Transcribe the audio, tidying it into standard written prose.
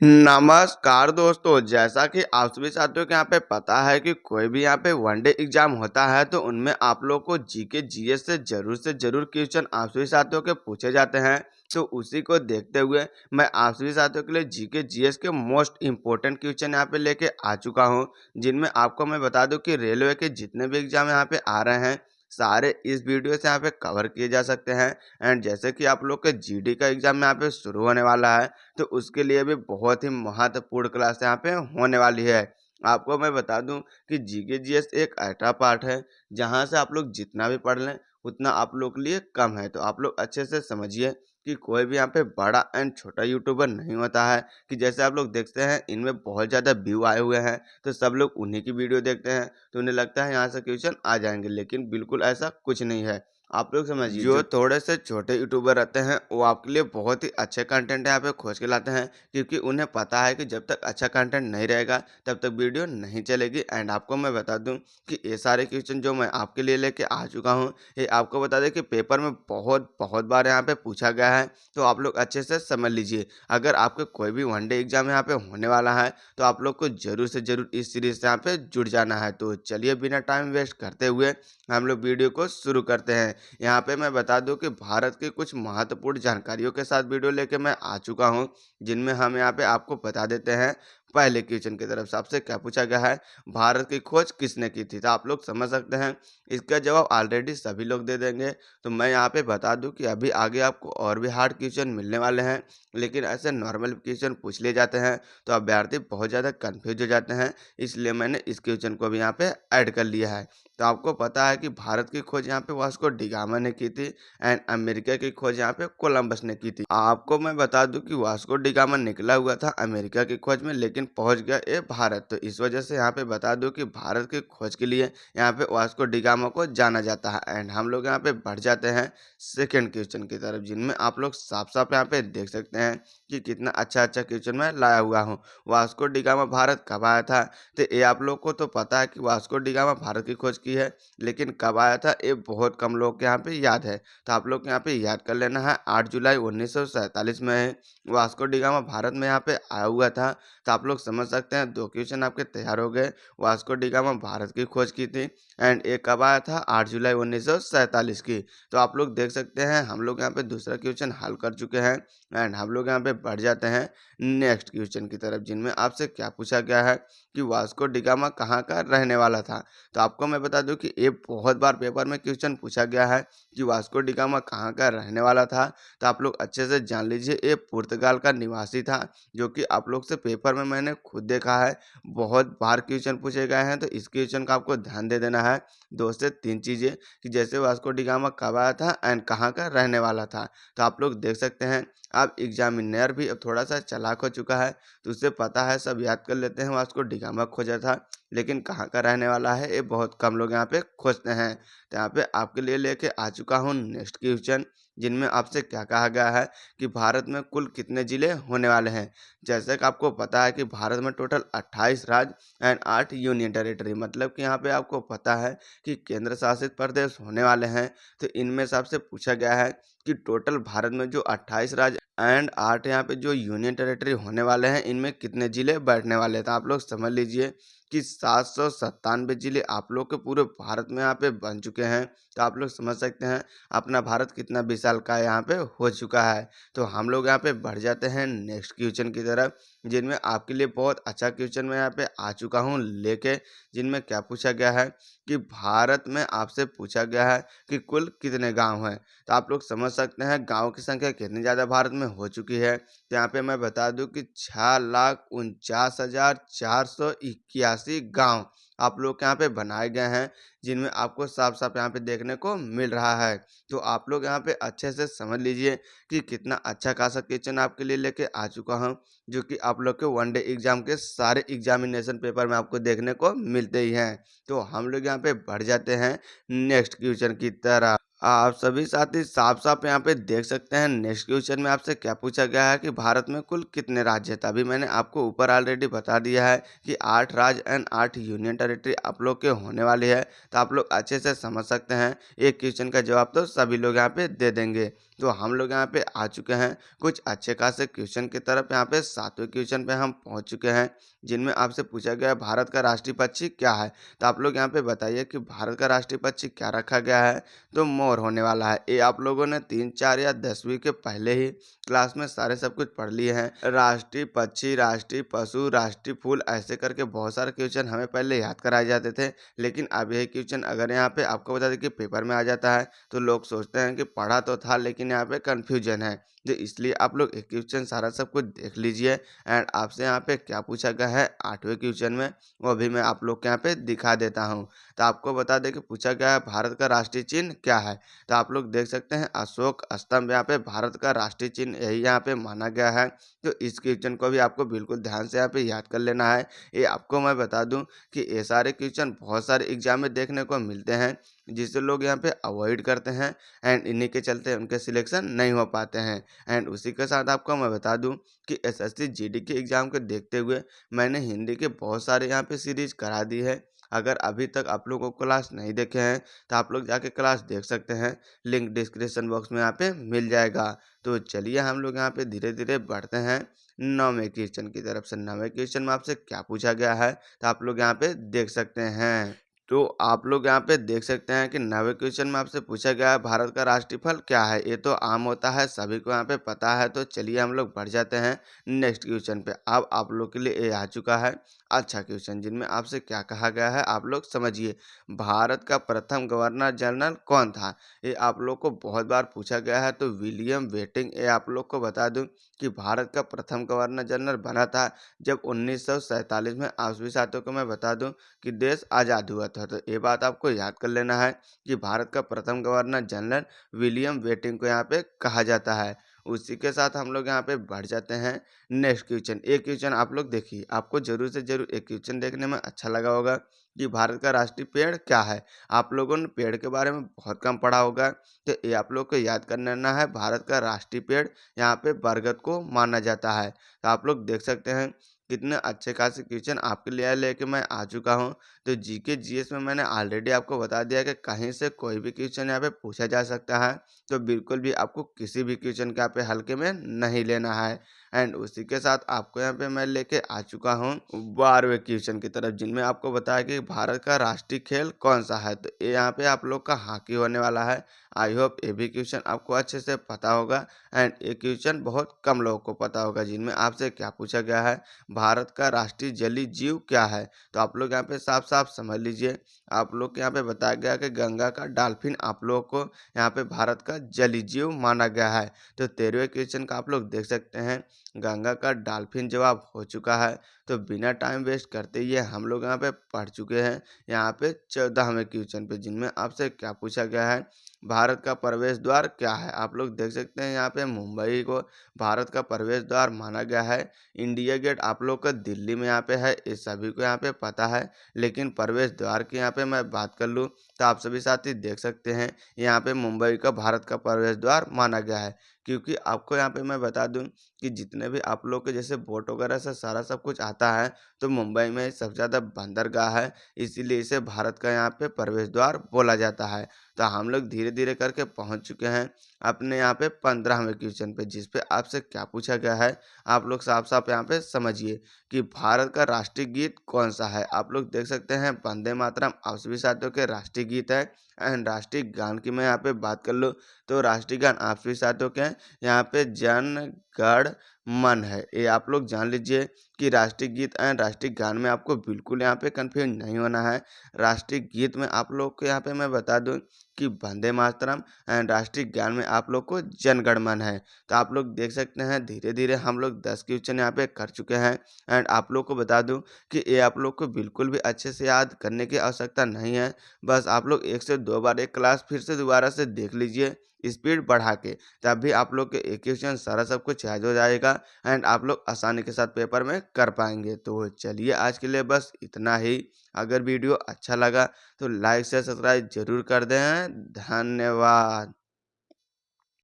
नमस्कार दोस्तों, जैसा कि आप सभी साथियों को यहाँ पे पता है कि कोई भी यहाँ पे वनडे एग्जाम होता है तो उनमें आप लोग को जीके जीएस से जरूर क्वेश्चन आप सभी साथियों के पूछे जाते हैं। तो उसी को देखते हुए मैं आप सभी साथियों के लिए जीके जीएस के मोस्ट इम्पोर्टेंट क्वेश्चन यहाँ पे लेके आ चुका हूँ, जिनमें आपको मैं बता दूं कि रेलवे के जितने भी एग्जाम यहाँ पे आ रहे हैं सारे इस वीडियो से यहाँ पे कवर किए जा सकते हैं। एंड जैसे कि आप लोग के जीडी का एग्जाम यहाँ पे शुरू होने वाला है तो उसके लिए भी बहुत ही महत्वपूर्ण क्लास यहाँ पे होने वाली है। आपको मैं बता दूं कि जीके जीएस एक ऐसा पार्ट है जहां से आप लोग जितना भी पढ़ लें उतना आप लोग के लिए कम है। तो आप लोग अच्छे से समझिए कि कोई भी यहाँ पे बड़ा एंड छोटा यूट्यूबर नहीं होता है कि जैसे आप लोग देखते हैं इनमें बहुत ज़्यादा व्यू आए हुए हैं तो सब लोग उन्हीं की वीडियो देखते हैं तो उन्हें लगता है यहाँ से क्वेश्चन आ जाएंगे, लेकिन बिल्कुल ऐसा कुछ नहीं है। आप लोग समझिए जो थोड़े से छोटे यूट्यूबर रहते हैं वो आपके लिए बहुत ही अच्छे कंटेंट यहाँ पे खोज के लाते हैं, क्योंकि उन्हें पता है कि जब तक अच्छा कंटेंट नहीं रहेगा तब तक वीडियो नहीं चलेगी। एंड आपको मैं बता दूं कि ये सारे क्वेश्चन जो मैं आपके लिए लेके आ चुका हूँ ये आपको बता दें कि पेपर में बहुत बहुत बार यहाँ पे पूछा गया है। तो आप लोग अच्छे से समझ लीजिए, अगर आपके कोई भी वनडे एग्जाम यहाँ पे होने वाला है तो आप लोग को जरूर से जरूर इस सीरीज से यहाँ पे जुड़ जाना है। तो चलिए बिना टाइम वेस्ट करते हुए हम लोग वीडियो को शुरू करते हैं। यहाँ पे मैं बता दूं कि भारत की कुछ महत्वपूर्ण जानकारियों के साथ वीडियो लेके मैं आ चुका हूँ, जिनमें हम यहाँ पे आपको बता देते हैं। पहले क्वेश्चन की तरफ से आपसे क्या पूछा गया है, भारत की खोज किसने की थी? तो आप लोग समझ सकते हैं इसका जवाब ऑलरेडी सभी लोग दे देंगे। तो मैं यहाँ पे बता दूं कि अभी आगे आपको और भी हार्ड क्वेश्चन मिलने वाले हैं, लेकिन ऐसे नॉर्मल क्वेश्चन पूछ लिए जाते हैं तो अभ्यर्थी बहुत ज़्यादा कन्फ्यूज हो जाते हैं, इसलिए मैंने इस क्वेश्चन को भी यहाँ पे ऐड कर लिया है। तो आपको पता है कि भारत की खोज यहाँ पे वास्को डिगामा ने की थी एंड अमेरिका की खोज यहाँ पे कोलंबस ने की थी। आपको मैं बता दूं कि वास्को डिगामा निकला हुआ था अमेरिका की खोज में, लेकिन पहुंच गया ये भारत। तो इस वजह से यहाँ पे बता दूं कि भारत की खोज के लिए यहाँ पे वास्को डिगामा को जाना जाता है। एंड हम लोग यहाँ पे बढ़ जाते हैं सेकेंड क्वेश्चन की तरफ, जिनमें आप लोग साफ साफ यहाँ पे देख सकते हैं कि कितना अच्छा अच्छा क्वेश्चन मैं लाया हुआ हूँ। वास्को डिगामा भारत कब आया था? तो ये आप लोग को तो पता है कि वास्को डिगामा भारत की खोज की है, लेकिन कब आया था ये बहुत कम लोग के यहाँ पे याद है। तो आप लोग को यहाँ पे याद कर लेना है, 8 जुलाई 1947 में है वास्को डिगामा भारत में यहाँ पे आया हुआ था। तो आप लोग समझ सकते हैं दो क्वेश्चन आपके तैयार हो गए। वास्को डिगामा भारत की खोज की थी एंड ये कब आया था? 8 जुलाई 1947 की। तो आप लोग देख सकते हैं हम लोग यहाँ पे दूसरा क्वेश्चन हल कर चुके हैं एंड हम लोग यहाँ पे बढ़ जाते हैं नेक्स्ट क्वेश्चन की तरफ, जिनमें आपसे क्या पूछा गया है कि वास्को डिगामा कहाँ का रहने वाला था। तो आपको मैं बता दूं कि ये बहुत बार पेपर में क्वेश्चन पूछा गया है कि वास्को डिगामा कहाँ का रहने वाला था। तो आप लोग अच्छे से जान लीजिए ये पुर्तगाल का निवासी था, जो कि आप लोग से पेपर में मैंने खुद देखा है बहुत बार क्वेश्चन पूछे गए हैं। तो इस क्वेश्चन का आपको ध्यान दे देना है 2 से 3 चीज़ें कि जैसे वास्को डिगामा कब आया था एंड कहाँ का रहने वाला था। तो आप लोग देख सकते हैं अब एग्जामिनर भी अब थोड़ा सा चालाक हो चुका है तो उसे पता है, सब याद कर लेते हैं वास्को डिगामा खोजा था, लेकिन कहाँ का रहने वाला है ये बहुत कम लोग यहाँ पे खोजते हैं। तो यहाँ पे आपके लिए लेके आ चुका हूँ नेक्स्ट क्वेश्चन, जिनमें आपसे क्या कहा गया है कि भारत में कुल कितने जिले होने वाले हैं। जैसे कि आपको पता है कि भारत में टोटल 28 राज्य एंड 8 यूनियन टेरिटरी, मतलब कि यहाँ पे आपको पता है कि केंद्र शासित प्रदेश होने वाले हैं। तो इनमें से आपसे पूछा गया है कि टोटल भारत में जो 28 राज्य एंड 8 यहाँ पे जो यूनियन टेरिटरी होने वाले हैं इनमें कितने जिले बैठने वाले हैं। तो आप लोग समझ लीजिए कि 797 जिले आप लोग के पूरे भारत में यहाँ पे बन चुके हैं। तो आप लोग समझ सकते हैं अपना भारत कितना विशाल का यहाँ पे हो चुका है। तो हम लोग यहाँ पे बढ़ जाते हैं नेक्स्ट क्वेश्चन की तरफ, जिनमें आपके लिए बहुत अच्छा क्वेश्चन मैं यहाँ पे आ चुका हूँ लेके, जिनमें क्या पूछा गया है कि भारत में आपसे पूछा गया है कि कुल कितने गांव हैं। तो आप लोग समझ सकते हैं गांव की संख्या कितनी ज़्यादा भारत में हो चुकी है। तो यहाँ पे मैं बता दूं कि 6,49,481 गांव आप लोग के यहाँ पे बनाए गए हैं, जिनमें आपको साफ साफ यहाँ पे देखने को मिल रहा है। तो आप लोग यहाँ पे अच्छे से समझ लीजिए कि कितना अच्छा खासा क्वेश्चन आपके लिए लेके आ चुका हूँ, जो कि आप लोग के वनडे एग्जाम के सारे एग्जामिनेशन पेपर में आपको देखने को मिलते ही हैं। तो हम लोग यहाँ पे बढ़ जाते हैं नेक्स्ट क्वेश्चन की तरफ। आप सभी साथी साफ साफ यहाँ पे देख सकते हैं नेक्स्ट क्वेश्चन में आपसे क्या पूछा गया है कि भारत में कुल कितने राज्य हैं। तभी मैंने आपको ऊपर ऑलरेडी बता दिया है कि 8 राज्य एंड 8 यूनियन टेरिटरी आप लोग के होने वाली है। तो आप लोग अच्छे से समझ सकते हैं एक क्वेश्चन का जवाब तो सभी लोग यहाँ पे दे देंगे। तो हम लोग यहाँ पे आ चुके हैं कुछ अच्छे खासे क्वेश्चन की तरफ। यहाँ पे 7वें क्वेश्चन पे हम पहुँच चुके हैं, जिनमें आपसे पूछा गया है भारत का राष्ट्रीय पक्षी क्या है। तो आप लोग यहाँ पे बताइए कि भारत का राष्ट्रीय पक्षी क्या रखा गया है। तो मोर होने वाला है। ये आप लोगों ने 3, 4 या 10वीं के पहले ही क्लास में सारे सब कुछ पढ़ लिए हैं। राष्ट्रीय पक्षी, राष्ट्रीय पशु, राष्ट्रीय फूल, ऐसे करके बहुत सारे क्वेश्चन हमें पहले याद कराए जाते थे। लेकिन अब यही क्वेश्चन अगर यहाँ पे आपको बता दें कि पेपर में आ जाता है, तो लोग सोचते हैं कि पढ़ा तो था लेकिन यहाँ पे कन्फ्यूजन है। तो इसलिए आप लोग एक क्वेश्चन सारा सब कुछ देख लीजिए। एंड आपसे यहाँ पे क्या पूछा गया है 8वें क्वेश्चन में, वो भी मैं आप लोग के यहाँ पे दिखा देता हूँ। तो आपको बता दें कि पूछा गया है भारत का राष्ट्रीय चिन्ह क्या है। तो आप लोग देख सकते हैं अशोक स्तंभ यहाँ पे भारत का राष्ट्रीय चिन्ह यही यहाँ पे माना गया है। तो इस क्वेश्चन को भी आपको बिल्कुल ध्यान से यहाँ पे याद कर लेना है। ये आपको मैं बता दूं कि ये सारे क्वेश्चन बहुत सारे एग्जाम में देखने को मिलते हैं, जिसे लोग यहाँ पे अवॉइड करते हैं एंड इन्हीं के चलते उनके सिलेक्शन नहीं हो पाते हैं। एंड उसी के साथ आपको मैं बता दूं कि एसएससी जीडी के एग्जाम को देखते हुए मैंने हिंदी के बहुत सारे यहाँ पे सीरीज करा दी है। अगर अभी तक आप लोगों को क्लास नहीं देखे हैं तो आप लोग जाके क्लास देख सकते हैं, लिंक डिस्क्रिप्शन बॉक्स में यहाँ पे मिल जाएगा। तो चलिए हम लोग यहाँ पे धीरे धीरे बढ़ते हैं 9वें क्वेश्चन की तरफ से। 9वें क्वेश्चन में आपसे क्या पूछा गया है तो आप लोग यहाँ पे देख सकते हैं। तो आप लोग यहाँ पे देख सकते हैं कि 9वें क्वेश्चन में आपसे पूछा गया है भारत का राष्ट्रीय फल क्या है। ये तो आम होता है, सभी को यहाँ पे पता है। तो चलिए हम लोग बढ़ जाते हैं नेक्स्ट क्वेश्चन पे। अब आप लोग के लिए ये आ चुका है अच्छा क्वेश्चन, जिनमें आपसे क्या कहा गया है आप लोग समझिए। भारत का प्रथम गवर्नर जनरल कौन था। ये आप लोग को बहुत बार पूछा गया है। तो विलियम बेंटिक, ये आप लोग को बता दूं कि भारत का प्रथम गवर्नर जनरल बना था जब 1947 में। आप सभी साथियों को मैं बता दूं कि देश आज़ाद हुआ था। तो ये बात आपको याद कर लेना है कि भारत का प्रथम गवर्नर जनरल विलियम बेंटिक को यहाँ पे कहा जाता है। उसी के साथ हम लोग यहाँ पे बढ़ जाते हैं नेक्स्ट क्वेश्चन। एक क्वेश्चन आप लोग देखिए, आपको जरूर से जरूर एक क्वेश्चन देखने में अच्छा लगा होगा कि भारत का राष्ट्रीय पेड़ क्या है। आप लोगों ने पेड़ के बारे में बहुत कम पढ़ा होगा, तो ये आप लोग को याद कर लेना है। भारत का राष्ट्रीय पेड़ यहाँ पे बरगद को माना जाता है। तो आप लोग देख सकते हैं कितने अच्छे खासे क्वेश्चन आपके लिए लेके मैं आ चुका हूँ। तो जीके जीएस में मैंने ऑलरेडी आपको बता दिया कि कहीं से कोई भी क्वेश्चन यहाँ पे पूछा जा सकता है। तो बिल्कुल भी आपको किसी भी क्वेश्चन के यहाँ पे हल्के में नहीं लेना है। एंड उसी के साथ आपको यहाँ पे मैं लेके आ चुका हूँ 12वें क्वेश्चन की तरफ, जिनमें आपको बताया कि भारत का राष्ट्रीय खेल कौन सा है। तो ये यहाँ पे आप लोग का हॉकी होने वाला है। आई होप ये भी क्वेश्चन आपको अच्छे से पता होगा। एंड ये क्वेश्चन बहुत कम लोगों को पता होगा, जिनमें आपसे क्या पूछा गया है भारत का राष्ट्रीय जलीय जीव क्या है। तो आप लोग यहाँ पे साफ साफ समझ लीजिए। आप लोग के यहाँ पे बताया गया कि गंगा का डॉल्फिन आप लोगों को यहाँ पे भारत का जलीय जीव माना गया है। तो 13वें क्वेश्चन का आप लोग देख सकते हैं गंगा का डॉल्फिन जवाब हो चुका है। तो बिना टाइम वेस्ट करते ही हम लोग यहाँ पे पढ़ चुके हैं यहाँ पे 14वें क्वेश्चन पे, जिनमें आपसे क्या पूछा गया है भारत का प्रवेश द्वार क्या है। आप लोग देख सकते हैं यहाँ पे मुंबई को भारत का प्रवेश द्वार माना गया है। इंडिया गेट आप लोग का दिल्ली में यहाँ पे है, इस सभी को यहाँ पे पता है। लेकिन प्रवेश द्वार की यहाँ पे मैं बात कर लूँ तो आप सभी साथी देख सकते हैं यहाँ पे मुंबई का भारत का प्रवेश द्वार माना गया है। क्योंकि आपको यहाँ पे मैं बता दूं कि जितने भी आप लोग के जैसे बोट वगैरह से सारा सब कुछ आता है, तो मुंबई में सबसे ज़्यादा बंदरगाह है, इसीलिए इसे भारत का यहाँ पे प्रवेश द्वार बोला जाता है। तो हम लोग धीरे धीरे करके पहुँच चुके हैं अपने यहाँ पे 15वें क्वेश्चन पे, जिस पे आपसे क्या पूछा गया है आप लोग साफ साफ यहाँ पे समझिए कि भारत का राष्ट्रीय गीत कौन सा है। आप लोग देख सकते हैं वंदे मातरम आप सभी साथियों के राष्ट्रीय गीत है। एंड राष्ट्रीय गान की मैं यहाँ पे बात कर लूँ तो राष्ट्रीय गान आप सभी साथियों के यहाँ पे जन गण मन है। ये आप लोग जान लीजिए कि राष्ट्रीय गीत एंड राष्ट्रीय गान में आपको बिल्कुल यहाँ पे कंफ्यूज नहीं होना है। राष्ट्रीय गीत में आप लोग को यहाँ पे मैं बता दूं कि वंदे मातरम एंड राष्ट्रीय गान में आप लोग को जन गण मन है। तो आप लोग देख सकते हैं धीरे धीरे हम लोग 10 क्वेश्चन यहाँ पे कर चुके हैं। एंड आप लोग को बता दूं कि ये आप लोग को बिल्कुल भी अच्छे से याद करने की आवश्यकता नहीं है। बस आप लोग 1 से 2 बार एक क्लास फिर से दोबारा से देख लीजिए स्पीड बढ़ा के, तभी आप लोग के एक क्वेश्चन सारा सब कुछ याद हो जाएगा एंड आप लोग आसानी के साथ पेपर में कर पाएंगे। तो चलिए आज के लिए बस इतना ही। अगर वीडियो अच्छा लगा तो लाइक से सब्सक्राइब जरूर कर दें। धन्यवाद।